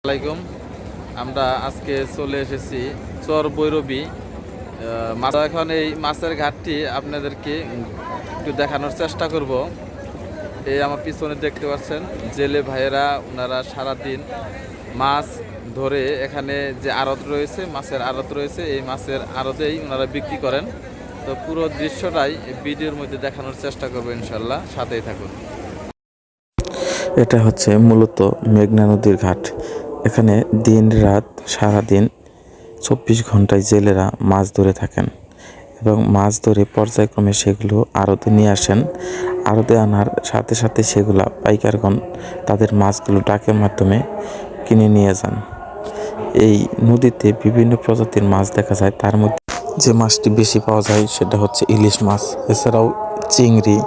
আসসালামাইকুম। আমরা আজকে চলে এসেছি চর বৈরবী। এখন এই মাছের ঘাটটি আপনাদেরকে একটু দেখানোর চেষ্টা করব। এই আমার পিছনে দেখতে পাচ্ছেন জেলে ভাইয়েরা, ওনারা সারাদিন মাছ ধরে এখানে যে আড়ত রয়েছে, মাছের আড়ত রয়েছে, এই মাছের আড়তেই ওনারা বিক্রি করেন। তো পুরো দৃশ্যটাই ভিডিওর মধ্যে দেখানোর চেষ্টা করবো, ইনশাল্লাহ সাথেই থাকুন। এটা হচ্ছে মূলত মেঘনা নদীর ঘাট। এখানে দিন রাত সারাদিন 24 ঘন্টায় জেলেরা মাছ ধরে থাকেন এবং মাছ ধরে পর্যায়ক্রমে সেগুলো আড়তে নিয়ে আসেন। আড়তে আনার সাথে সাথে সেগুলা পাইকারগণ তাদের মাছগুলো ট্রাকের মাধ্যমে কিনে নিয়ে যান। এই নদীতে বিভিন্ন প্রজাতির মাছ দেখা যায়, তার মধ্যে যে মাছটি বেশি পাওয়া যায় সেটা হচ্ছে ইলিশ মাছ। এছাড়াও চিংড়ি,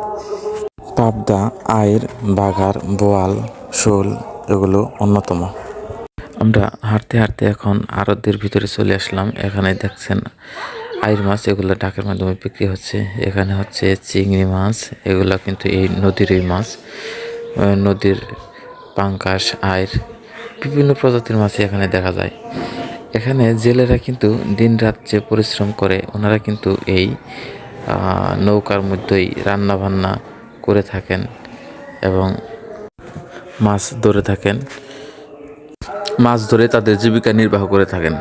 পাবদা, আইড়, বাঘার, বোয়াল, শোল এগুলো অন্যতম। আমরা হাঁটতে হাঁটতে এখন আড়তের ভিতরে চলে আসলাম। এখানে দেখছেন আইড় মাছ, এগুলো ডাকের মাধ্যমে বিক্রি হচ্ছে। এখানে হচ্ছে চিংড়ি মাছ, এগুলো কিন্তু এই নদীরই মাছ। নদীর পাঙ্গাস, আইড়, বিভিন্ন প্রজাতির মাছই এখানে দেখা যায়। এখানে জেলেরা কিন্তু দিন রাত যে পরিশ্রম করে, ওনারা কিন্তু এই নৌকার মধ্যেই রান্না বান্না করে থাকেন এবং মাছ ধরে থাকেন। মাছ ধরে তাদের জীবিকা নির্বাহ করে থাকেন।